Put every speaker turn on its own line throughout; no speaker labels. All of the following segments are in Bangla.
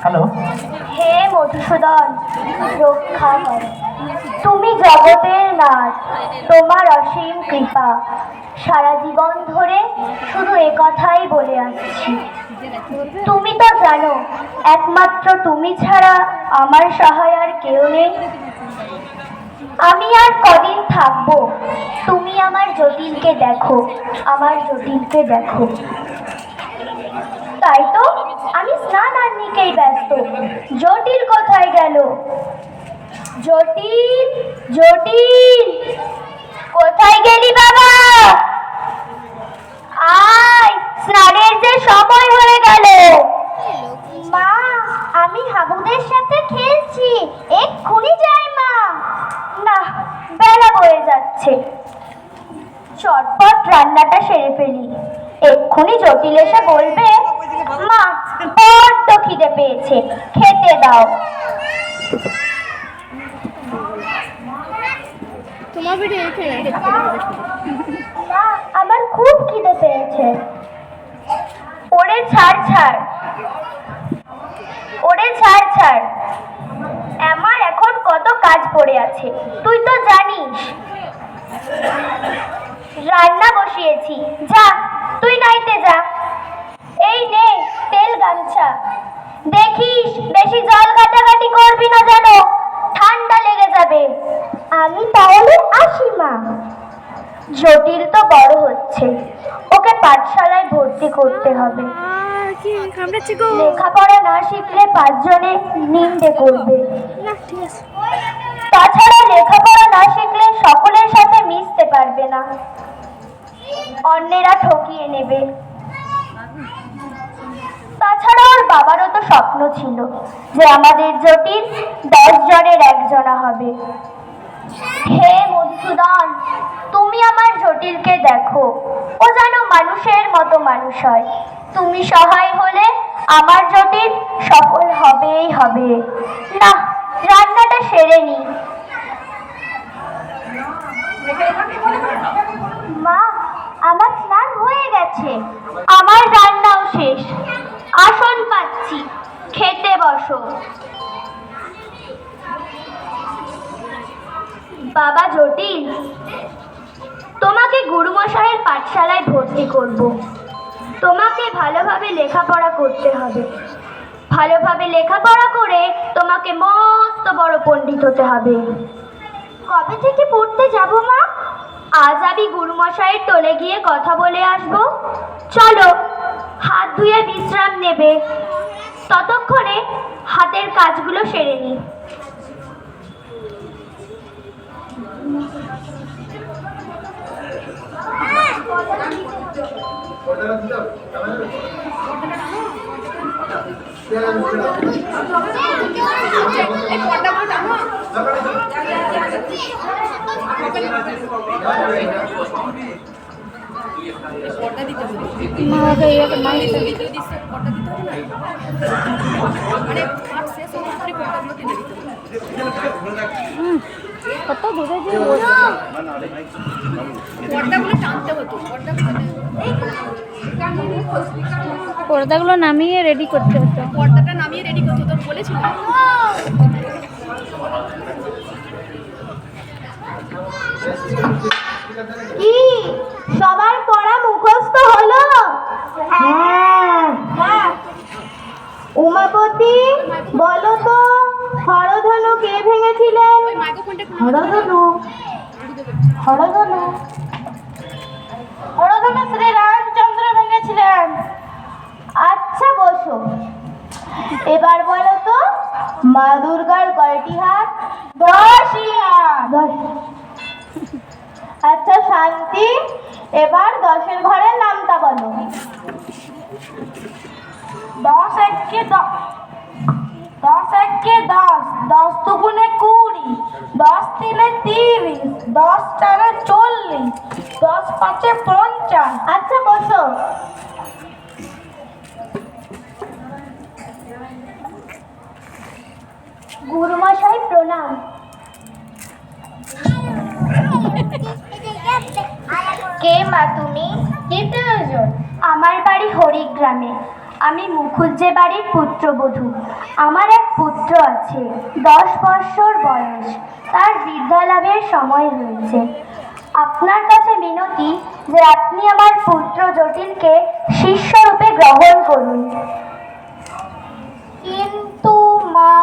হ্যালো।
হে মধুসূদন, রক্ষা কর। তুমি জগতের নাথ, তোমার অসীম কৃপা। সারা জীবন ধরে শুধু একথাই বলে আসছি। তুমি তো জানো, একমাত্র তুমি ছাড়া আমার সহায় আর কেউ নেই। আমি আর কদিন থাকবো, তুমি আমার জটিলকে দেখো, আমার জটিলকে দেখো। তাই তো আমি স্নান আহ্নিকেই ব্যস্ত। জটিল কোথায় গেল? জটিল, জটিল, কোথায় গেলি বাবা? আয়, স্নানের যে সময় হয়ে গেল। মা, আমি হাবুদের সাথে খেলছি, এক্ষুনি যাই মা। না, বেলা বয়ে যাচ্ছে, চটপট রান্নাটা সেরে ফেলি। এক্ষুনি জটিল এসে বলবে, মা বড্ড খিদে পেয়েছে, খেতে দাও। মা, আমার খুব খিদে পেয়েছে। ওরে ছাড় ছাড়, ওরে ছাড় ছাড়, আমার এখন কত কাজ পড়ে আছে, তুই তো জানিস। রান্না বসিয়েছি, যা তুই নাইতে যা। এই নে তেল গামছা, দেখিস বেশি জল ঘাটাঘাটি করবি না যেন, ঠান্ডা লেগে যাবে। আমি তাহলে আসি মা। জটিল তো বড় হচ্ছে, ওকে পাঠশালায় ভর্তি করতে হবে। লেখাপড়া না শিখলে 5 জনে নিন্দে করবে। তাছাড়া লেখাপড়া না শিখলে সকলের সাথে মিশতে পারবে না, অন্যেরা ঠকিয়ে নেবে। তাছাড়া ওর বাবারও তো স্বপ্ন ছিল যে আমাদের জটিল 10 জনের একজনা হবে। হে মধুসূদন, তুমি আমার জটিলকে দেখো, ও যেন মানুষের মতো মানুষ হয়। তুমি সহায় হলে আমার জটিল সফল হবেই হবে। না, রান্নাটা সেরে নি। মা, আমার স্নান হয়ে গেছে, আমার রান্নাও শেষ, আসন পাচ্ছি, খেতে বসো। বাবা জটিল, তোমাকে গুরুমশাইয়ের পাঠশালায় ভর্তি করব। তোমাকে ভালোভাবে লেখাপড়া করতে হবে। ভালোভাবে লেখাপড়া করে তোমাকে মস্ত বড় পণ্ডিত হতে হবে। কবে থেকে পড়তে যাব মা? আজ আমি গুরুমশাইয়ের টোলে গিয়ে কথা বলে আসব। চলো, হাত ধুয়ে বিশ্রাম নেবে, ততক্ষণে হাতের কাজগুলো সেরে নি।
কত দূরে যে পর্দাগুলো নামিয়ে রেডি করতে হতো,
পর্দাটা নামিয়ে রেডি করতে হতো বলেছিলাম।
কি সবার পড়া মুখস্থ হলো? হ্যাঁ। উমাপতি, বলো তো হরধনু কে ভেঙেছিলেন? হরধনু, হরধনু, হরধনু শ্রী রামচন্দ্র ভেঙেছিলেন। আচ্ছা বসো। এবার বলো তো মা দুর্গার কয়টি হাত? 10টি হাত। আচ্ছা শান্তি, এবার 10-এর ঘরের নামটা বলো। 10 একে 10, 10 একে 10, 10 দুগুণে 20, 10 তিনে 30, 10 চারে 40, 10 পাঁচে 50। আচ্ছা বসো। গুরুমশাই প্রণাম। কে মা তুমি? কি প্রয়োজন? আমার বাড়ি হরিগ্রামে। আমি মুখুজ্জে বাড়ির পুত্রবধূ। আমার এক পুত্র আছে, 10 বৎসর বয়স। তার বিদ্যালাভের সময় হয়েছে। আপনার কাছে মিনতি যে আপনি আমার পুত্র জটিলকে শিষ্যরূপে গ্রহণ করুন। কিন্তু মা।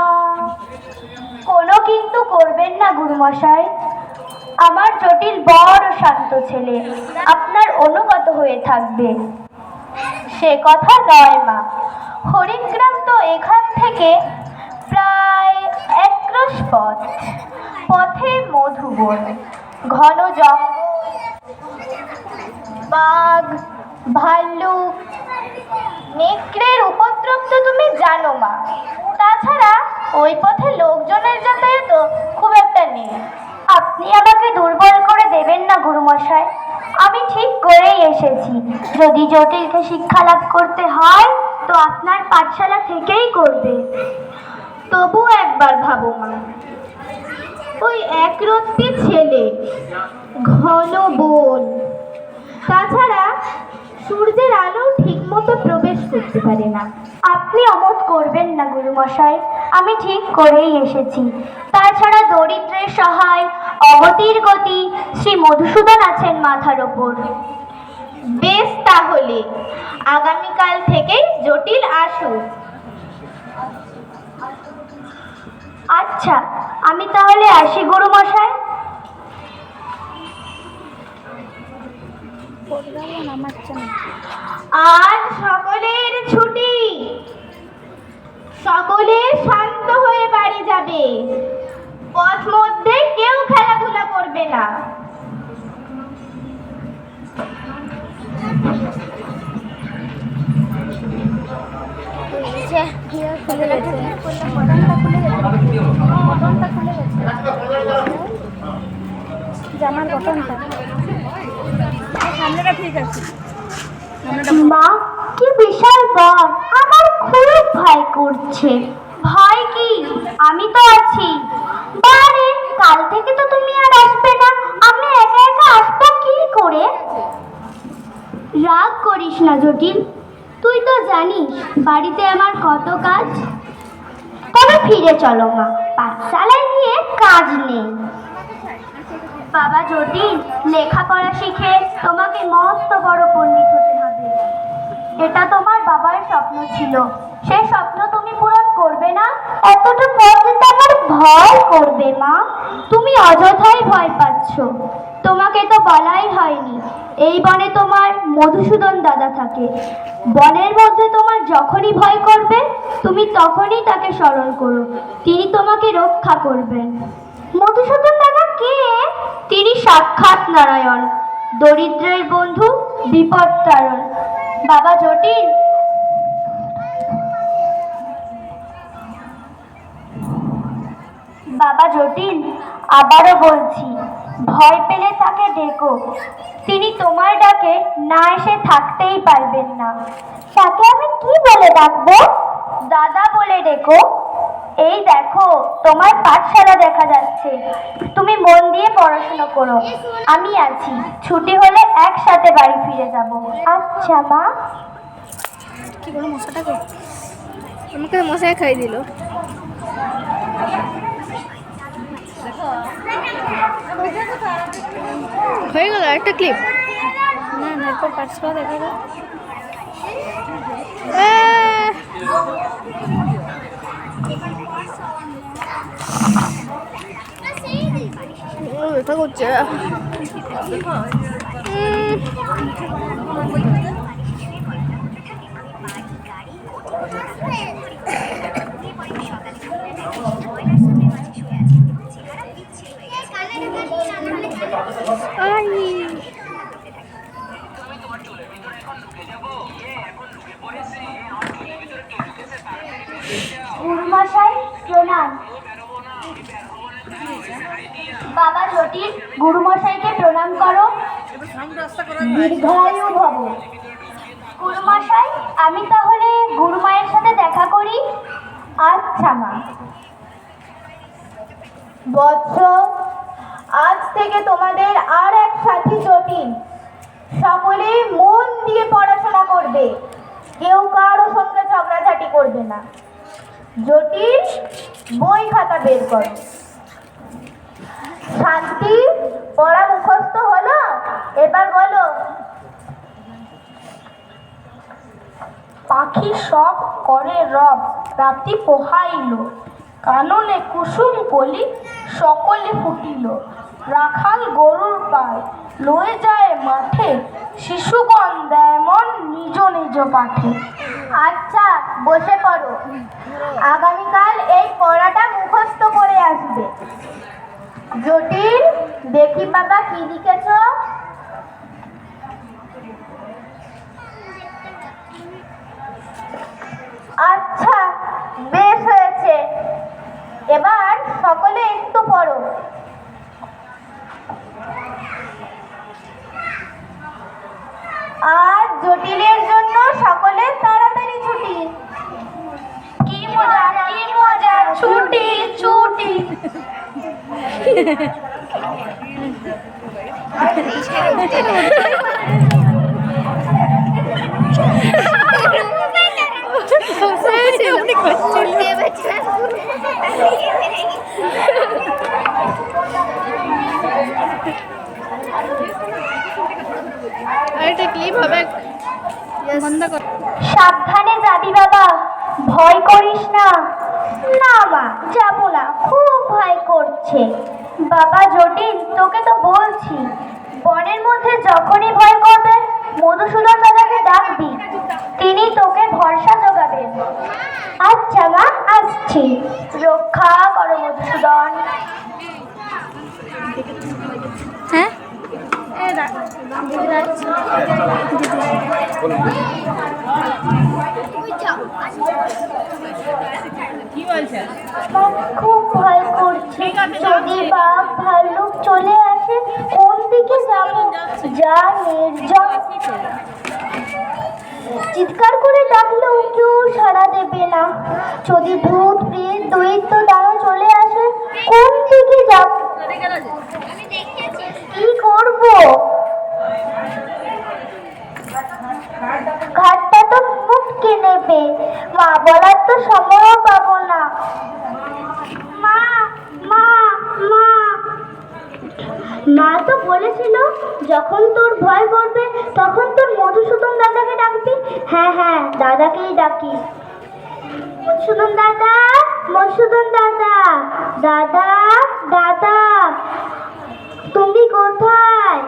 কোনো কিন্তু করবেন না গুরুমশাই। আমার জটিল বড় শান্ত ছেলে, আপনার অনুগত হয়ে থাকবে। সে কথা নয় মা। হরিগ্রাম তো এখান থেকে প্রায় 1 ক্রোশ পথ। পথে মধুবন, ঘন জঙ্গল, বাঘ, ভাল্লুক, নেকড়ের উপদ্রব তো তুমি জানো মা। তাছাড়া ওই পথে লোকজনের যাতায়াত খুব একটা নেই। আপনি আমাকে দুর্বল করে দেবেন না গুরুমশাই। আমি ঠিক করেই এসেছি। যদি জটিলকে শিক্ষা লাভ করতে হয় তো আপনার পাঠশালা থেকেই করবে। তবু একবার ভাবো মা, ওই একরত্তি ছেলে, ঘন বন, তাছাড়া সূর্যের আলো ঠিক মতো প্রবেশ করতে পারে না। আপনি অমত করবেন না গুরুমশাই, আমি ঠিক করেই এসেছি। তাছাড়া দরিদ্রের সহায়, অগতির গতি শ্রী মধুসূদন আছেন মাথার ওপর। বেশ, তাহলে আগামীকাল থেকেই জটিল আসুক। আচ্ছা, আমি তাহলে আসি গুরুমশাই।
পর্দাগুলো নামাচ্ছে না।
আজ সকলের ছুটি। সকলে শান্ত হয়ে বাড়ি যাবে। পথ মধ্যে কেউ খেলাধুলা করবে না।
খুলে গেছে। বটনটা খুলে গেছে। জামার বটনটা। সামনেটা ঠিক আছে।
মা, কি বিশাল বন! আমার খুব ভয় করছে। ভয় কি, আমি তো আছি। বারে, কাল থেকে তো তুমি আর আসবে না। আমি একা একা আসবো কি করে? রাগ করিস না জটিল, তুই তো জানিস বাড়িতে আমার কত কাজ। তবে ফিরে চলো মা, পাঠশালায় গিয়ে কাজ নেই। বাবা জটিল, লেখাপড়া শিখে তোমাকে মস্ত বড় পণ্ডিত হতে হবে। এটা তোমার বাবার স্বপ্ন ছিল, সেই স্বপ্ন তুমি পূরণ করবে না? এতটা পথ যেতে আমার ভয় করবে মা। তুমি অযথাই ভয় পাচ্ছ। তোমাকে তো বলাই হয়নি এই বনে তোমার মধুসূদন দাদা থাকে। বনের মধ্যে তোমার যখনই ভয় করবে তুমি তখনই তাকে স্মরণ করো, তিনি তোমাকে রক্ষা করবেন। মধুসূদন দাদা কে? তিনি সাক্ষাৎ নারায়ণ, দরিদ্রের বন্ধু, বিপদ তারণ। বাবা জটিল, বাবা জটিল, আবারও বলছি, ভয় পেলে তাকে ডেকো। তিনি তোমার ডাকে না এসে থাকতেই পারবেন না। তাকে আমি কি বলে ডাকবো? দাদা বলে ডেকো। এই দেখো, তোমার পাঠশালা দেখা যাচ্ছে। তুমি মন দিয়ে পড়াশোনা করো, আমি আছি। ছুটি হলে একসাথে বাড়ি ফিরে যাব। আচ্ছা মা।
কি বলো মশাটাকে? আমাকে মশাই খাই দিল। হয়ে গেল একটা ক্লিপ। না না, একবার পার্সপা দেখা গেল। ব্যথা করছে।
গুরুমশাই প্রণাম। বাবা জটিল, গুরুমশাইকে প্রণাম করো। দীর্ঘায়ু ভব। গুরুমশাই, আমি তাহলে গুরুমায়ের সাথে দেখা করি। আচ্ছা মা। বৎস, আজ থেকে তোমাদের আর এক সাথী জটিল সকলেই মন দিয়ে পড়াশোনা করবে, কেউ কারো সঙ্গে ঝগড়াঝাটি করবে না। জটিল, বই খাতা বের করো। শান্তি, পড়া মুখস্থ হলো, এবার বলো।
পাখি সব করে রব, রাতি পোহাইল, কাননে কুসুম কলি সকলে ফুটিল। রাখাল গরুর পায় লয়ে যায় মাঠে, শিশুগণ দেয় মন নিজ নিজ পাঠে।
আচ্ছা, বসে পড়ো। আগামীকাল এই পড়াটা মুখস্থ করে আসবে। জটিল, দেখি বাবা কি লিখেছ। আচ্ছা, বেশ হয়েছে। এবার সকলে একটু পড়ো। আজ জটিলের জন্য সকলের তাড়াতাড়ি ছুটি।
কি মজা ছুটি ছুটি।
আরেকটা ক্লিপ হবে, বন্ধ কর।
সাবধানে যাবি বাবা, ভয় করিস না। না মা, যাবো না, খুব ভয় করছে। বাবা জটিল, তোকে তো বলছি, বনের মধ্যে যখনই ভয় করবে মধুসূদন দাদাকে ডাকবি, তিনি তোকে ভরসা জোগাবেন। আচ্ছা মা, আসছি। রক্ষা করো মধুসূদন।
হ্যাঁ,
কি বলছে?
আমার খুব ভয় করছে, যদি বাঘ ভাল্লুক চলে আসে কোন দিকে যাবো? যা নির্জন। চিৎকার করে ডাকলেও কেউ সাড়া দেবে না। যদি ভূত প্রেত দৈত্য দাঁড়ো চলে আসে কোন দিকে যাব? কি করব? ঘাটটা তো মুটকে নেবে, মা বলার তো সময়ও পাবো না। মা মা মা মা তো বলেছিল যখন তোর ভয় করবে তখন তোর মধুসূদন দাদাকে ডাকবি। হ্যাঁ হ্যাঁ, দাদাকেই ডাকি। মধুসূদন দাদা, মধুসূদন দাদা, দাদা দাদা, তুমি কোথায়?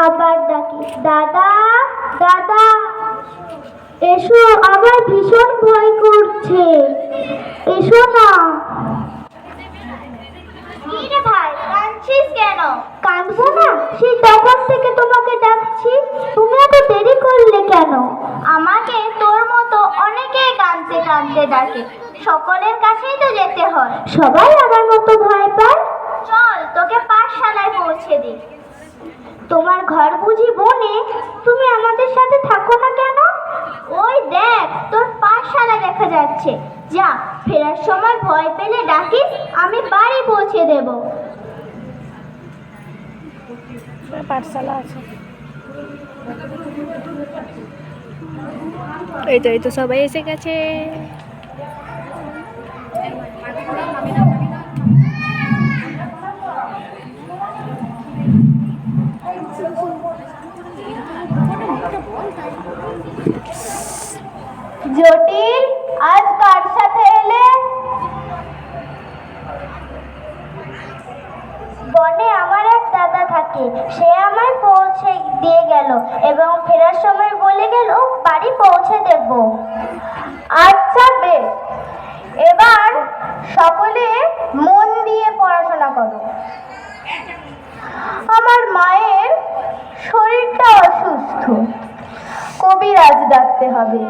আবার ডাকি, দাদা দাদা, এসো, আমার ভীষণ ভয় করছে, এসো না। কি রে ভাই, কাঁদছিস কেন? কাঁদবো না, সেই তখন থেকে তোমাকে ডাকছি, তুমি এত দেরি করলে কেন? আমাকে তোর মতো অনেকেই কাঁদতে কাঁদতে ডাকে, সকলের কাছেই তো যেতে হয়। সবাই আমার মতো ভয় পায়। চল, তোকে পাঠশালায় পৌঁছে দিই। তোমার ঘর বুঝি বনে? তুমি আমাদের সাথে থাকো না কেন? ওই দেখ, তোর পাঠশালা দেখা যাচ্ছে। যা, ফেরার সময় ভয় পেলে ডাকিস, আমি বাড়ি পৌঁছে দেব।
পাঠশালা আছে। এই তো সবাই এসে গেছে।
জটিল, আজ কার সাথে এলে? বনে আমার এক দাদা থাকে, সে আমায় পৌঁছে দিয়ে গেল এবং ফেরার সময় বলে গেল বাড়ি পৌঁছে দেব। আচ্ছা বেশ, এবার সকলে মন দিয়ে পড়াশোনা করো। আমার মায়ের শরীরটা অসুস্থ, কবিরাজ ডাকতে হবে।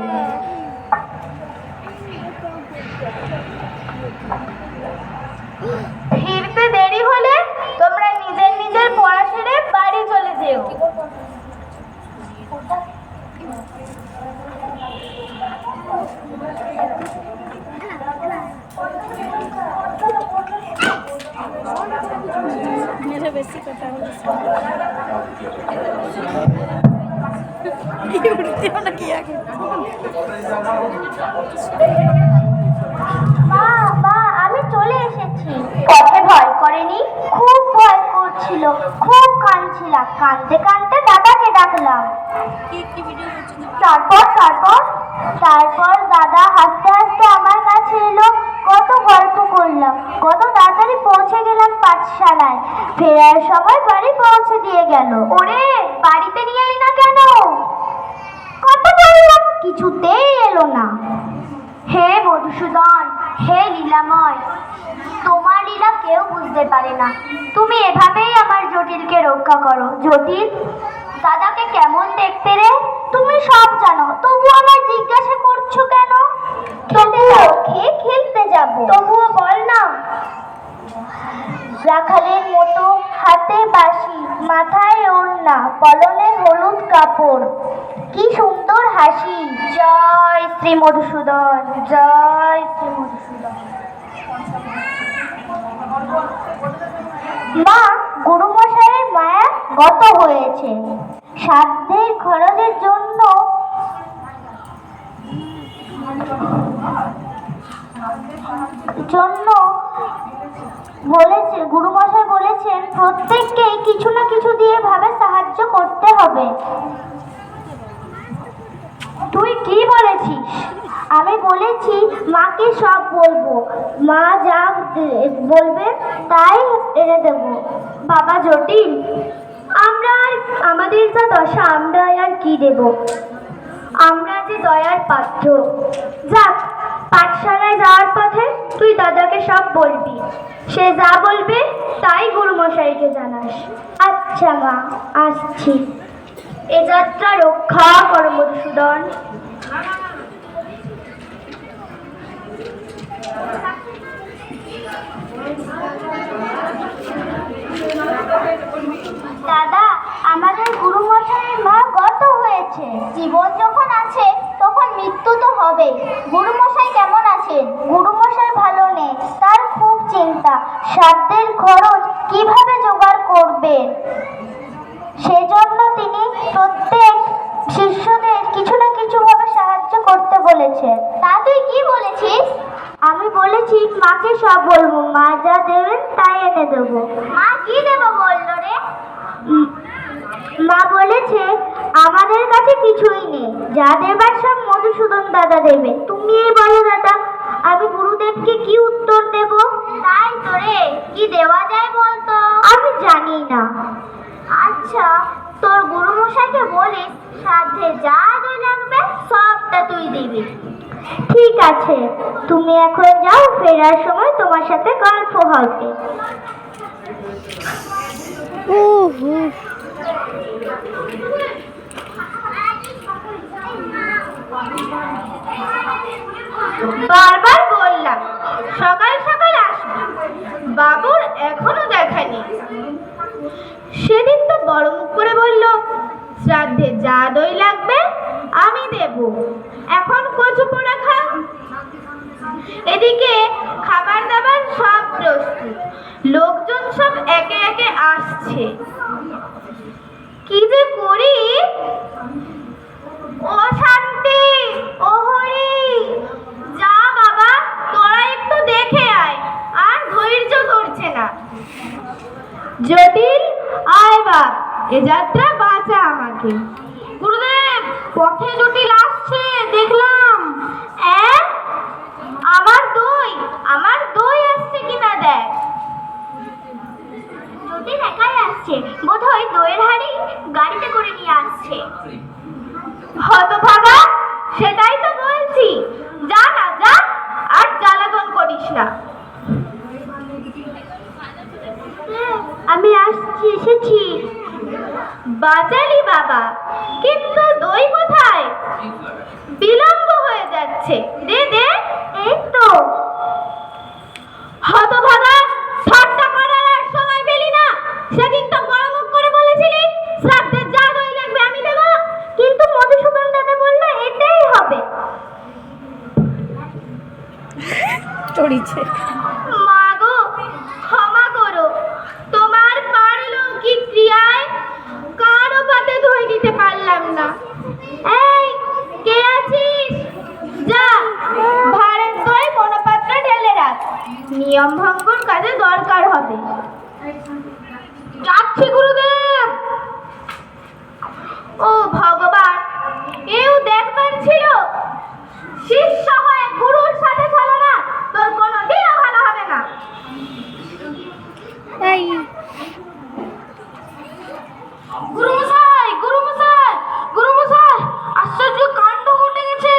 ফিরতে দেরি হলে তোমরা নিজের নিজের পড়া সেরে বাড়ি চলে যেও।
বেশি কথা বলিস উঠতেও না কি আগে
মা মা আমি চলে এসেছি। পথে ভয় করেনি? খুব ভয় করছিল, খুব কাঁদছিলাম। কাঁদতে কাঁদতে দাদাকে ডাকলাম। তারপর দাদা হাসতে হাসতে আমার কাছে এলো। কত গল্প করলাম, কত তাড়াতাড়ি পৌঁছে গেলাম পাঠশালায়। ফেরার সময় বাড়ি পৌঁছে দিয়ে গেল। ওরে বাড়িতে নিয়ে এলি না কেন? কত বললাম, কিছুতেই এলো না। হে মধুসূদন, হে লীলাময়, তোমার লীলা কেউ বুঝতে পারে না। তুমি এভাবেই আমার জটিলকে রক্ষা করো। জটিল দাদাকে কেমন দেখতে রে? তুমি সব জানো, তবু আমায় জিজ্ঞাসা করছো কেন? তবুও খেলতে যাব, তবুও বল না। রাখালের মতো, হাতে বাঁশি, মাথায় ওড়না, পরনে হলুদ কাপড়, কি সুন্দর হাসি। জয় শ্রী মধুসূদন, জয় শ্রী মধুসূদন। মা, গুরুমশাইয়ের মায়া গত হয়েছে। সাধ্যের খরচের জন্য বলেছে, গুরুমশাই বলেছেন প্রত্যেককেই কিছু না কিছু দিয়ে ভাবে সাহায্য করতে হবে। তুই কি বলেছিস? আমি বলেছি মাকে সব বলবো, মা যা বলবে তাই এনে দেব। বাবা জটিল, আমাদের যা দশা, আমরা আর কি দেব? আমরা যে দয়ার পাত্র। যাক, পাঠশালায় যাওয়ার পথে তুই দাদাকে সব বলবি। সে যা বলবে তাই গুরুমশাইকে জানাস। আচ্ছা মা, আসছি। এ যাত্রা রক্ষা কর মধুসূদন। দাদা, আমাদের গুরুমশাইয়ের মা গত হয়েছে। জীবন যখন আছে তখন মৃত্যু তো হবে। গুরুমশাই কেমন আছেন? গুরুমশাই ভালো নেই, তার খুব চিন্তা। সাধ্যের খরচ কিভাবে জোগাড় করবেন, সেজন্য তিনি প্রত্যেক শিষ্যদের কিছু না কিছু ভাবে সাহায্য করতে বলেছেন। তা তুই কি বলেছিস? আমি বলেছি মাকে সব বলবো, মা যা দেবেন তাই এনে দেবো। মা কি দেবো বললো রে? মা বলেছে আমাদের কাছে কিছুই নেই, যা দেবার সব মধুসূদন দাদা দেবে। তুমি বলো দাদা, আমি গুরুদেবকে কি উত্তর দেব? তাই তো রে, কি দেওয়া যায় বলতো? আমি জানি না। আচ্ছা, তোর গুরুমশাইকে বলে সাধ্যে যা দই লাগবে সবটা তুই দিবি। ঠিক আছে, তুমি এখন যাও, ফেরার সময় তোমার সাথে গল্প হবে। বারবার বললাম সকাল সকাল আসবি, বাবুর এখনো দেখা নেই। সেদিন তো বড় মুখ করে বলল শ্রাদ্ধে যা দই লাগবে আমি দেব, এখন কচু পোড়া খা। এদিকে খাবার দাবার সব প্রস্তুত, লোকজন সব একে একে আসছে। কি যে করি? ও শান্তি, ও হরি, যা বাবা তোরা একটু দেখে আয়, আর ধৈর্য ধরছে না। জটিল, আয় বাপ, এ যাত্রা বাঁচা আমাকে। গুরুদেব, পথে জটিল আসছে দেখলাম। আমার দই আসছে কিনা দেখ। জটিল একাই আসছে, বোধহয় দইয়ের হাড়ি গাড়িতে করে নিয়ে আসছে। হতভাগা, সেটাই তো বলছি, যা না যা, আর জ্বালাতন করিস না। আমি আসছি, এসেছি। বাঁচালি বাবা, কিন্তু দই কোথায়? বিলম্ব হয়ে যাচ্ছে, দে দে। এই তো। হতভাগা, ঠাট্টা করার আর সময় পেলি না? সেদিন তো বড় মুখ করে বলেছিলি শ্রাদ্ধের যা দই লাগবে আমি দেব, কিন্তু মধুসূদন দাদা বলল এটাই হবে।
চড়িছে।
মা গো, ক্ষমা করো, তোমার পার
যাচ্ছি গুরুদেব।
ও ভগবান, এও দেখবার ছিল। শিষ্য হয়ে গুরুর সাথে চলো না, তোর কোনোদিনও ভালো হবে না।
এই
গুরুমশাই, গুরুমশাই, গুরুমশাই, আশ্চর্য কাণ্ড ঘটে গেছে।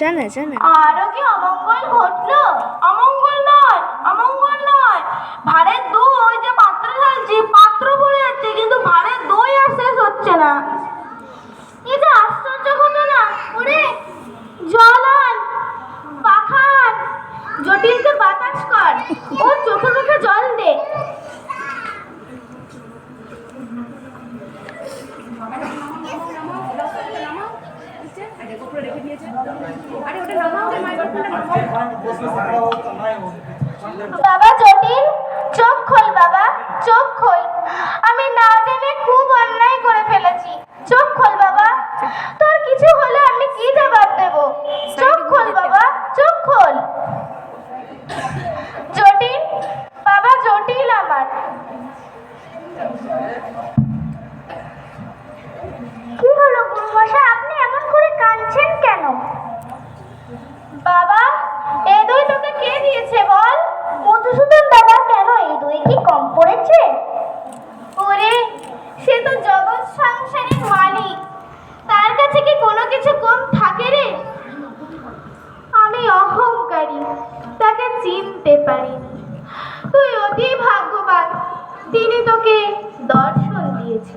জানে জানে
আরো কি অমঙ্গল ঘটলো?
অমঙ্গল নয়, অমঙ্গল নয়। ভাঁড়ের দই যে পাত্রে ঢালছি, পাত্র ভরে যাচ্ছে, কিন্তু ভাঁড়ের দই আর শেষ হচ্ছে না।
এই যে আশ্চর্য ঘটনা। ওরে জল আন, পাখান, জটিলকে বাতাস কর, ওর চোখে মুখে জল দে। বাবা জটিল, চোখ খোল বাবা, চোখ খোল। আমি না জেনে খুব অন্যায় করে ফেলেছি। চোখ খোল বাবা, তোর কিছু হলে আমি কি জবাব দেব? চোখ খোল বাবা, চোখ খোল। জটিল, বাবা জটিল আমার। কি হলো গুরুমশাই, আপনি এমন করে কাঁদছেন কেন? বাবা, এ দই তোকে কে দিয়েছে বল? মধুসূদন দাদা। কেন, এই দই কি কম পড়েছে? ওরে, সে তো জগৎ সংসারের মালিক, তার কাছে কি কোনো কিছু কম থাকে রে? আমি অহংকারী, তাকে চিনতে পারিনি। তুই অতি ভাগ্যবান, তিনি তোকে দর্শন দিয়েছে।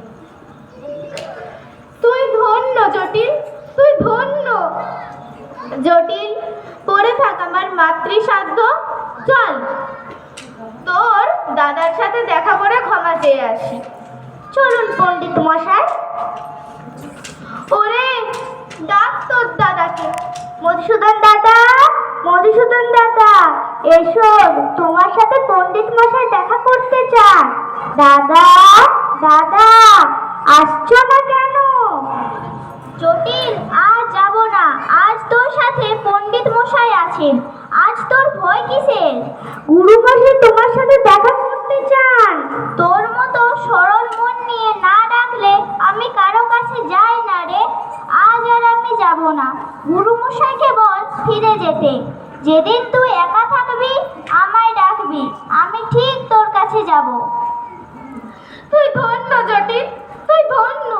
তুই ধন্য জটিল, তুই ধন্য। জটিল, পড়ে থাক আমার মাতৃসাধ্য। চল, তোর দাদার সাথে দেখা করে ক্ষমা চেয়ে আসি। চলুন পণ্ডিত মশাই। ওরে, ডাক তোর দাদাকে। মধুসূদন দাদা, মধুসূদন দাদা, এসো, তোমার সাথে পণ্ডিত মশাই দেখা করতে চান। দাদা, দাদা, আসছো না কেন? জটিল, আজ যাব না। আজ তোর সাথে পণ্ডিত মশাই আছেন। আজ তোর ভয় কিসের? গুরু মশাই তোমার সাথে দেখা করতে চান। তোর মতো সরল মন নিয়ে না ডাকলে আমি কারো কাছে যাই না রে। আজ আর আমি যাব না। গুরু মশাইকে বল ফিরে যেতে। যেদিন তুই একা থাকবি আমায় ডাকবি, আমি ঠিক তোর কাছে যাব। তুই ধন্য জটিল, তুই ধন্য।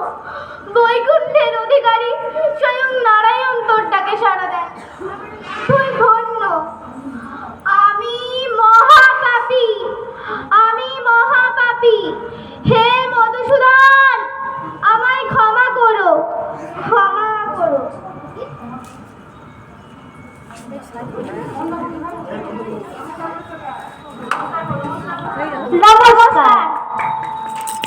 বৈকুণ্ঠের অধিকারী স্বয়ং নারায়ণ তোর ডাকে সাড়া দেন। তুই ধন্য। আমি মহাপাপী, আমি মহাপাপী। হে মধুসূদন, আমায় ক্ষমা করো, ক্ষমা করো। নমস্কার।